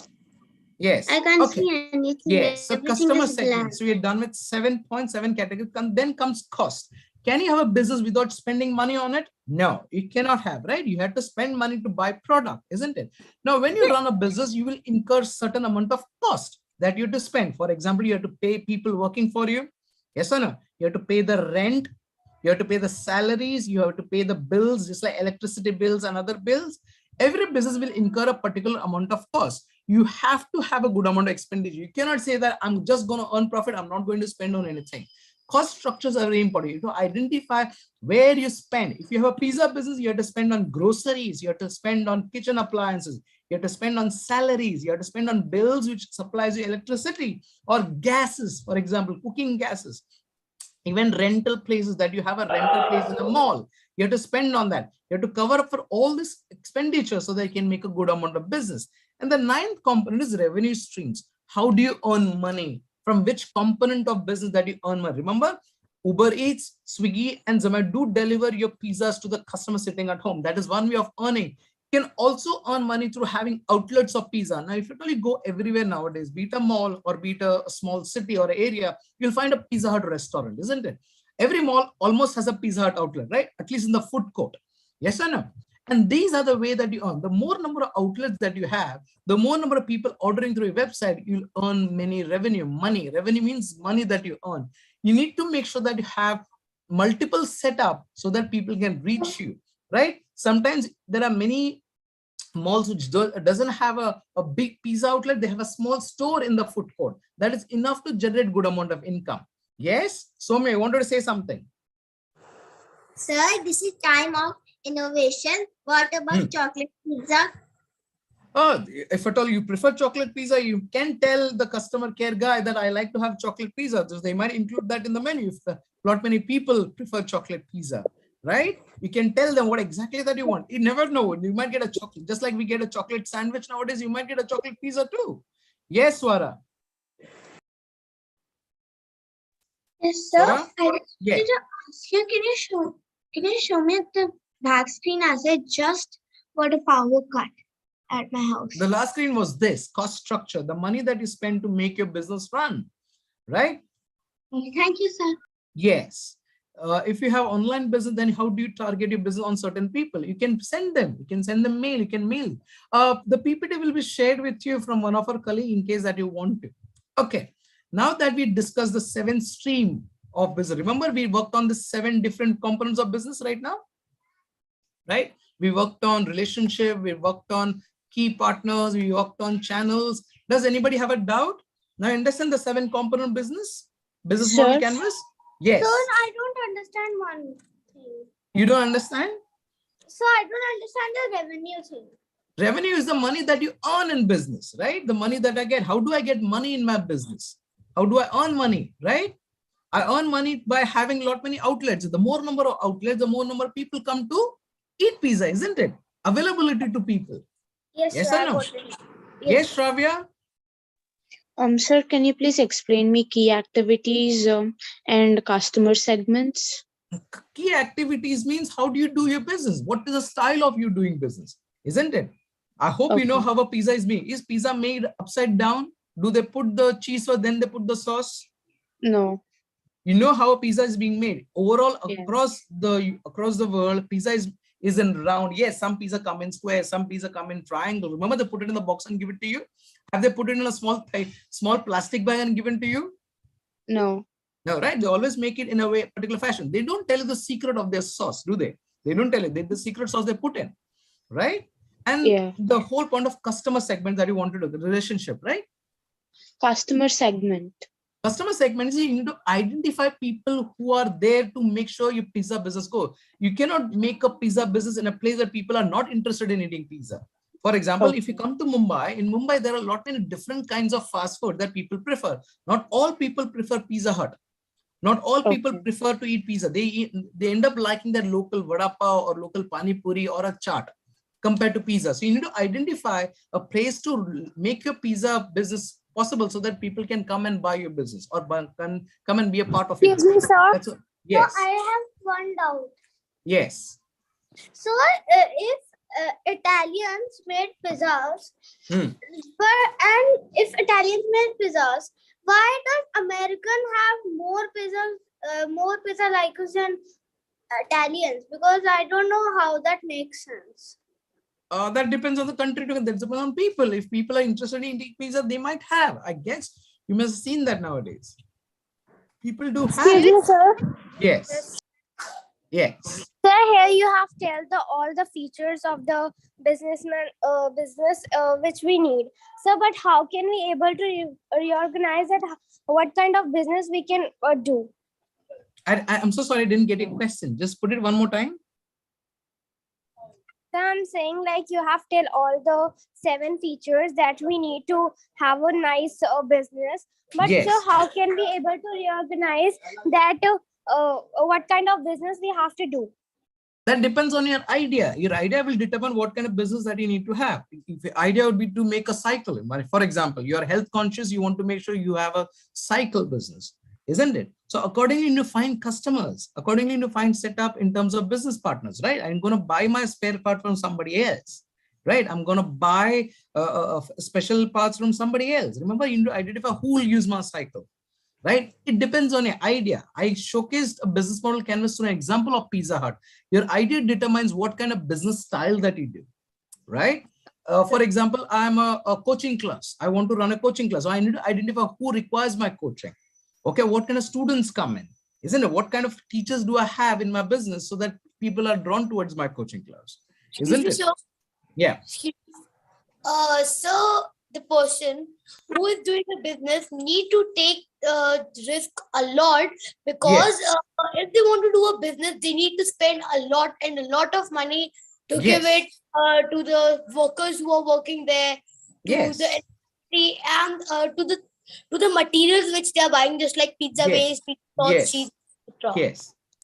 Yes. I can't see anything. Yes. So customer segment. So we're done with 7.7 categories. Then comes cost. Can you have a business without spending money on it? No, you cannot have, right? You have to spend money to buy product, isn't it? Now, when you run a business, you will incur certain amount of cost that you have to spend. For example, you have to pay people working for you. Yes or no? You have to pay the rent. You have to pay the salaries. You have to pay the bills, just like electricity bills and other bills. Every business will incur a particular amount of cost. You have to have a good amount of expenditure. You cannot say that I'm just going to earn profit. I'm not going to spend on anything. Cost structures are very important. You have to identify where you spend. If you have a pizza business, you have to spend on groceries. You have to spend on kitchen appliances. You have to spend on salaries. You have to spend on bills, which supplies you electricity or gases, for example, cooking gases. Even rental places, that you have a rental place in a mall, you have to spend on that. You have to cover up for all this expenditure so that you can make a good amount of business. And the ninth component is revenue streams. How do you earn money? From which component of business that you earn money? Remember, Uber Eats, Swiggy, and Zomato do deliver your pizzas to the customer sitting at home. That is one way of earning. You can also earn money through having outlets of pizza. Now, if you really go everywhere nowadays, be it a mall or be it a small city or area, you'll find a Pizza Hut restaurant, isn't it? Every mall almost has a Pizza Hut outlet, right? At least in the food court. Yes or no? And these are the way that you earn. The more number of outlets that you have, the more number of people ordering through your website, you'll earn many revenue. Money. Revenue means money that you earn. You need to make sure that you have multiple setup so that people can reach you, right? Sometimes there are many malls which doesn't have a big pizza outlet. They have a small store in the food court. That is enough to generate good amount of income. Yes, Soumya, I wanted to say something. Sir, this is time of innovation. What about chocolate pizza? Oh, if at all you prefer chocolate pizza, you can tell the customer care guy that I like to have chocolate pizza. So they might include that in the menu if a lot many people prefer chocolate pizza, right? You can tell them what exactly that you want. You never know. You might get a chocolate, just like we get a chocolate sandwich nowadays, you might get a chocolate pizza too. Yes, Swara. Yes, sir. Swara? I wanted Yeah. to ask you, can you show me the back screen as I just got a power cut at my house? The last screen was this cost structure, the money that you spend to make your business run, right? Thank you, sir. Yes. If you have online business, then how do you target your business on certain people? You can send them. You can send them mail. You can mail. The PPT will be shared with you from one of our colleagues in case that you want to. Okay. Now that we discussed the 7 stream of business, remember we worked on the 7 different components of business right now, right? We worked on relationship. We worked on key partners. We worked on channels. Does anybody have a doubt? Now understand the 7 component business model canvas. Yes. Sir, I don't understand one thing. You don't understand? So I don't understand the revenue thing. Revenue is the money that you earn in business, right? The money that I get. How do I get money in my business? How do I earn money, right? I earn money by having a lot many outlets. The more number of outlets, the more number of people come to eat pizza, isn't it? Availability to people. Yes, Yes sir. or no? Yes, Shravya? Sir, can you please explain me key activities and customer segments? Key activities means how do you do your business? What is the style of you doing business? Isn't it? I hope you know how a pizza is made. Is pizza made upside down? Do they put the cheese first, then they put the sauce? No. You know how a pizza is being made overall Yes. across the world. Pizza is in round. Yes, some pizza come in square, some pizza come in triangle. Remember, they put it in the box and give it to you. Have they put it in a small plastic bag and given to you? No. No, right? They always make it in a way, particular fashion. They don't tell you the secret of their sauce, do they? They don't tell you the secret sauce they put in, right? And Yeah. the whole point of customer segment that you want to do, the relationship, right? Customer segment. Customer segment is you need to identify people who are there to make sure your pizza business go. You cannot make a pizza business in a place where people are not interested in eating pizza. For example, if you come to Mumbai, in Mumbai, there are a lot many different kinds of fast food that people prefer. Not all people prefer Pizza Hut. Not all people prefer to eat pizza. They end up liking their local vada pav or local pani puri or a chaat compared to pizza. So you need to identify a place to make your pizza business possible so that people can come and buy your business or can come and be a part of it. Excuse me, sir. Yes. So I have one doubt. Yes. So if Italians made pizzas, and if Italians made pizzas, why does American have more pizza likers than Italians? Because I don't know how that makes sense. That depends on the country. That depends on people. If people are interested in eating pizza, they might have. I guess you must have seen that nowadays. People do have. Excuse me, sir. Yes. Yes. So here you have all the features of the business which we need. So, but how can we able to reorganize it? What kind of business we can do? I'm so sorry, I didn't get your question. Just put it one more time. So I'm saying like you have all the 7 features that we need to have a nice business. But Yes. so how can we able to reorganize that? What kind of business we have to do? That depends on your idea. Your idea will determine what kind of business that you need to have. If the idea would be to make a cycle, for example, you are health conscious, you want to make sure you have a cycle business, isn't it? So accordingly, you find customers, accordingly, you find setup in terms of business partners, right? I'm going to buy my spare part from somebody else, right? I'm going to buy special parts from somebody else. Remember, you need to identify who will use my cycle. Right? It depends on your idea. I showcased a business model canvas to an example of Pizza Hut. Your idea determines what kind of business style that you do, right? For example, I'm a coaching class. I want to run a coaching class. So I need to identify who requires my coaching. Okay, what kind of students come in? Isn't it? What kind of teachers do I have in my business so that people are drawn towards my coaching class? Isn't it? Yeah. So the person who is doing the business need to take risk a lot because if they want to do a business, they need to spend a lot of money to give it to the workers who are working there, to the electricity and to the materials which they are buying, just like pizza base, pizza sauce, cheese, etc.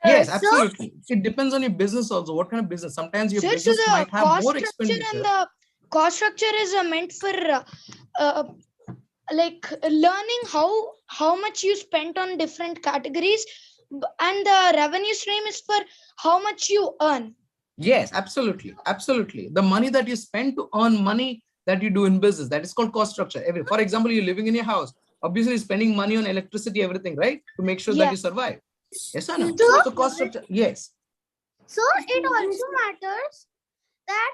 Yes, absolutely. It depends on your business also. What kind of business? Sometimes your business might have more expenditure. And the cost structure is meant for like learning how much you spent on different categories, and the revenue stream is for how much you earn. Yes, absolutely. Absolutely. The money that you spend to earn money that you do in business, that is called cost structure. For example, you're living in your house, obviously spending money on electricity, everything, right? To make sure that you survive. Yes or no? So cost structure, yes. So it also matters that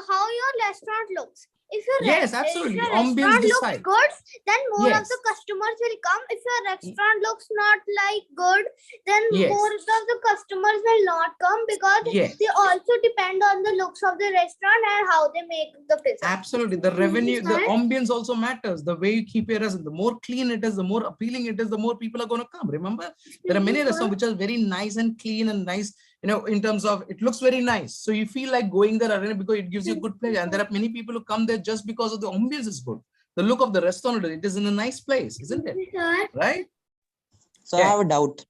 how your restaurant looks. If your absolutely. If your restaurant looks good, then more of the customers will come. If your restaurant looks not like good, then more of the customers will not come because they also depend on the looks of the restaurant and how they make the pizza. Absolutely. The revenue, the ambience also matters. The way you keep your restaurant, the more clean it is, the more appealing it is, the more people are going to come. Remember, there are many restaurants which are very nice and clean and nice, in terms of it looks very nice. So you feel like going there because it gives you a good pleasure. And there are many people who come there just because of the ambience is good. The look of the restaurant, it is in a nice place, isn't it? Right? So I have a doubt.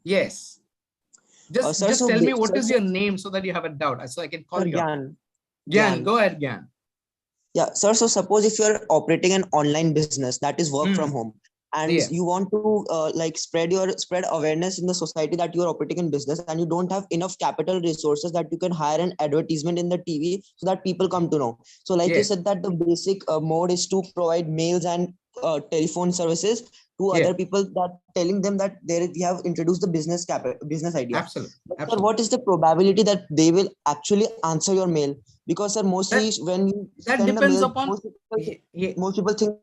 Yes. Just tell me what is your name so that you have a doubt. So I can call you. Gyan, go ahead, Gyan. Yeah, sir. So suppose if you're operating an online business that is work from home, and you want to spread awareness in the society that you are operating in business, and you don't have enough capital resources that you can hire an advertisement in the TV so that people come to know. So like you said that the basic mode is to provide mails and telephone services to other people, that telling them that we have introduced the business idea. Absolutely. But sir, what is the probability that they will actually answer your mail? Because sir, mostly when you That send a depends mail, upon most people think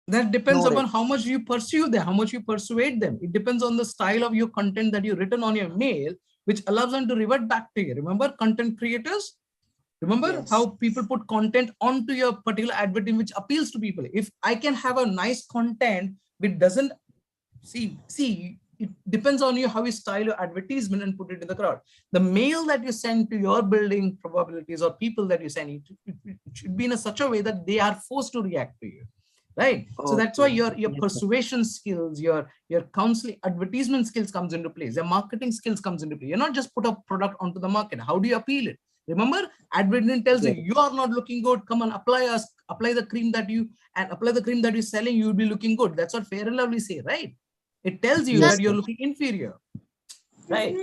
that depends ignore upon it. how much you pursue them, how much you persuade them. It depends on the style of your content that you written on your mail, which allows them to revert back to you. Remember content creators? Remember Yes. how people put content onto your particular advertising which appeals to people. If I can have a nice content which doesn't see, it depends on you how you style your advertisement and put it in the crowd. The mail that you send to your building probabilities or people that you send, it should be in such a way that they are forced to react to you. Right. So that's why your persuasion skills, your counseling, advertisement skills comes into place. Your marketing skills comes into play. You're not just put a product onto the market. How do you appeal it? Remember, advertisement tells you, you are not looking good. Come on, apply the cream that you're selling. You'll be looking good. That's what Fair and Lovely say, right? It tells you that you're looking inferior, right?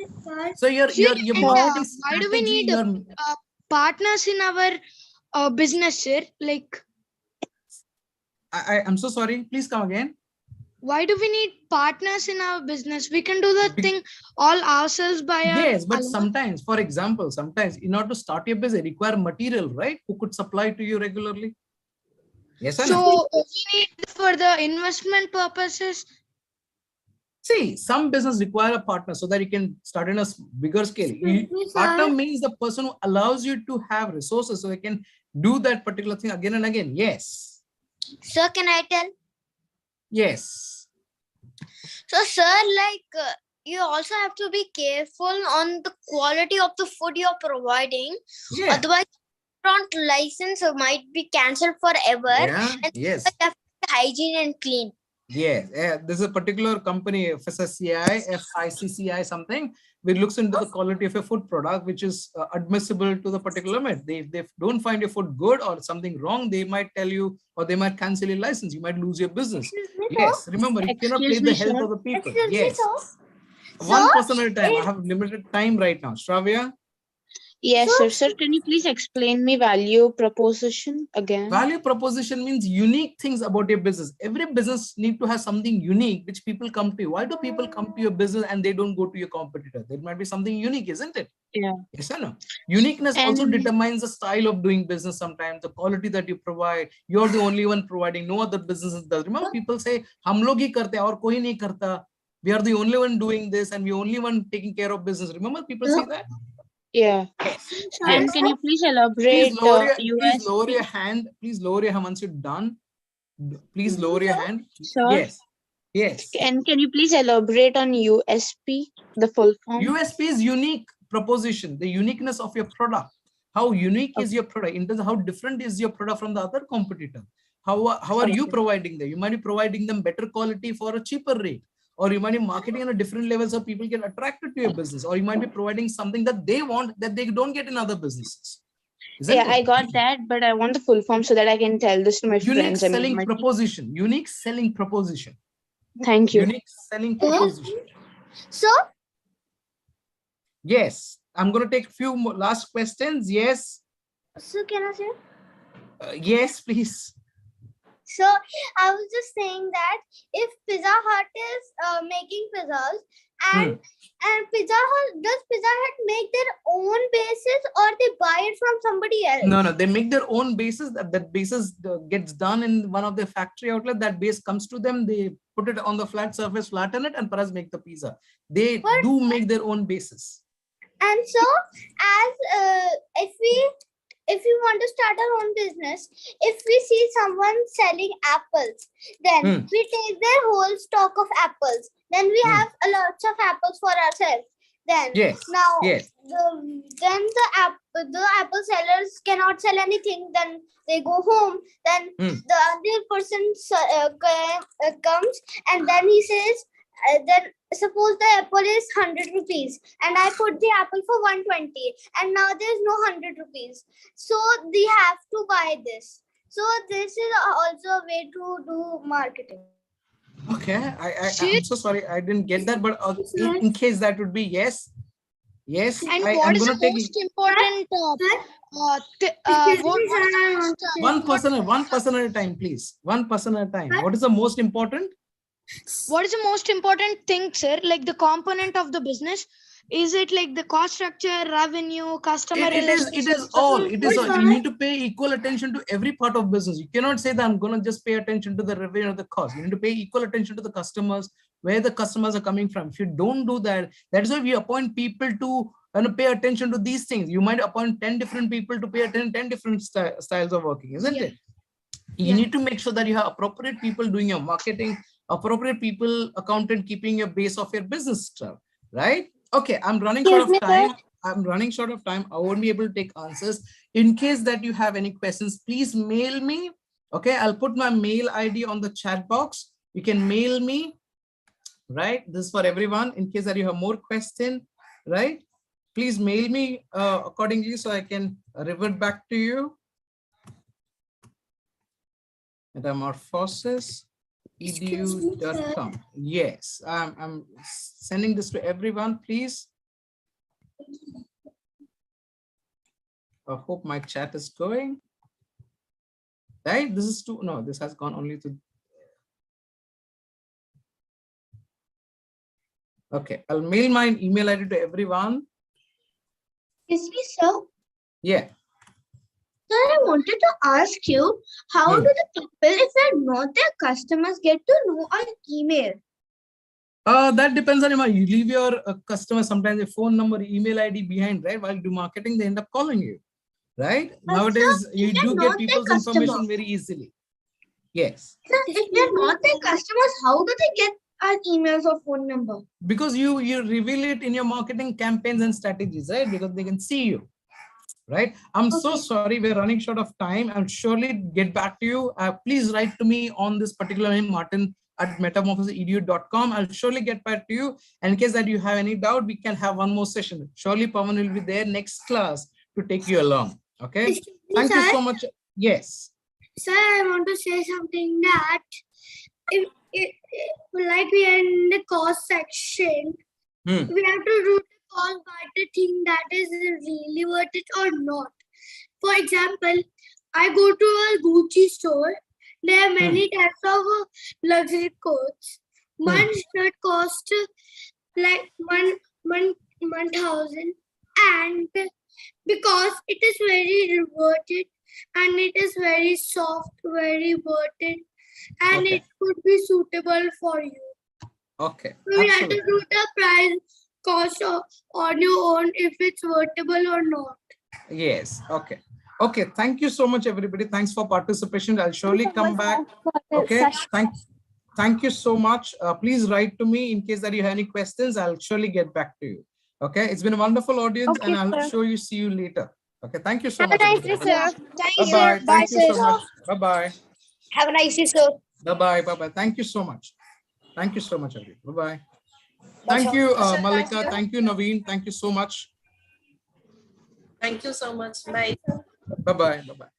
So your marketing strategy, why do we need partners in our business, sir? Like, I'm so sorry. Please come again. Why do we need partners in our business? We can do the thing all ourselves by yes, but sometimes, for example, in order to start your business, require material, right? Who could supply to you regularly? Yes, or so we need for the investment purposes. See, some business require a partner so that you can start in a bigger scale. Partner means the person who allows you to have resources so they can do that particular thing again and again. Yes. Sir, can I tell? Yes. So, sir, like you also have to be careful on the quality of the food you're providing. Yeah. Otherwise, license might be cancelled forever. Yeah. And Yes. Hygiene and clean. Yes, there's a particular company, FICCI something, which looks into the quality of a food product, which is admissible to the particular limit. If they don't find your food good or something wrong, they might tell you, or they might cancel your license. You might lose your business. Yes, remember, you cannot play the health of the people. Yes. One person at a time. I have limited time right now. Shravya? Yes, sir. Sir, can you please explain me value proposition again? Value proposition means unique things about your business. Every business need to have something unique which people come to you. Why do people come to your business and they don't go to your competitor? There might be something unique, isn't it? Yeah. Yes or no? Uniqueness also determines the style of doing business sometimes, the quality that you provide. You're the only one providing, no other businesses does. Remember, people say, hum log hi karte aur koi nahi karta. We are the only one doing this and we only one taking care of business. Remember, people say that? Yeah. Yes. And can you please elaborate? Please lower your hand. Please lower your hand once you're done. Please lower your hand. Sir? Yes. Yes. And can you please elaborate on USP, the full form? USP is unique proposition, the uniqueness of your product. How unique is your product? In terms of how different is your product from the other competitor? How are you providing them? You might be providing them better quality for a cheaper rate. Or you might be marketing on a different level so people get attracted to your business. Or you might be providing something that they want that they don't get in other businesses. Yeah, I got that, but I want the full form so that I can tell this to my unique friends. Selling proposition. Unique selling proposition. Thank you. Unique selling proposition. So? Yes. I'm going to take a few more last questions. Yes. So can I say? Yes, please. So I was just saying that if Pizza Hut is making pizzas and Pizza Hut make their own bases or they buy it from somebody else? No, they make their own bases. That bases gets done in one of the factory outlet. That base comes to them. They put it on the flat surface, flatten it, and perhaps make the pizza. They do make their own bases. And so, as if we want to start our own business, if we see someone selling apples, then we take their whole stock of apples. Then we have a lots of apples for ourselves. Then then the apple sellers cannot sell anything. Then they go home. Then the other person comes and then he says, then suppose the apple is 100 rupees and I put the apple for 120 and now there's no 100 rupees. So they have to buy this. So this is also a way to do marketing. Okay, I'm so sorry, I didn't get that, but in case that would be yes. Yes. And what is the most important One person at a time, please. One person at a time. What is the most important? What is the most important thing, sir? Like the component of the business? Is it like the cost structure, revenue, customer relationship? It is all. You need to pay equal attention to every part of business. You cannot say that I'm going to just pay attention to the revenue or the cost. You need to pay equal attention to the customers, where the customers are coming from. If you don't do that, that's why we appoint people to pay attention to these things. You might appoint 10 different people to pay attention to 10 different styles of working, isn't it? You need to make sure that you have appropriate people doing your marketing, appropriate people, accountant, keeping your base of your business stuff, right? Okay, I'm running short of time. I won't be able to take answers. In case that you have any questions, please mail me. Okay, I'll put my mail ID on the chat box. You can mail me, right? This is for everyone. In case that you have more questions, right? Please mail me accordingly so I can revert back to you. Metamorphosis.edu.com. Yes, I'm sending this to everyone, please. I hope my chat is going. Right? This is this has gone only to. Okay, I'll mail my email ID to everyone. Excuse me, sir. Yeah. Sir, I wanted to ask you, how do the people, if they're not their customers, get to know our email? That depends on you leave your customer sometimes a phone number, email ID behind, right? While you do marketing, they end up calling you, right? But Nowadays, sir, you do get people's information very easily. Yes. Sir, if they're not their customers, how do they get our emails or phone number? Because you reveal it in your marketing campaigns and strategies, right? Because they can see you. Right. I'm so sorry. We're running short of time. I'll surely get back to you. Please write to me on this particular name, martin@metamorphosis.edu.com. I'll surely get back to you. And in case that you have any doubt, we can have one more session. Surely Pawan will be there next class to take you along. Okay. Thank you so much. Yes. Sir, I want to say something that like we are in the cost section, we have to do the cost by the thing that is really worth it or not. For example, I go to a Gucci store. There are many types of luxury coats. One shirt costs like 1,000, and because it is very worth it and it is very soft, very worth it, and it could be suitable for you. Okay. So we have to do the price cost on your own if it's worthable or not. Yes. Okay. Okay. Thank you so much, everybody. Thanks for participation. I'll surely come back. Okay. Thank you so much. Please write to me in case that you have any questions. I'll surely get back to you. Okay. It's been a wonderful audience, and I'll see you later. Okay. Thank you so much. Have a nice day, sir. Thank you, Bye-bye. sir. Thank you so much. Bye-bye. Have a nice day, sir. Bye-bye. Bye-bye. Thank you so much. Thank you so much, everybody. Bye-bye. Thank you, Malika. Thank you, Naveen. Thank you so much. Thank you so much. Bye. Bye-bye. Bye-bye.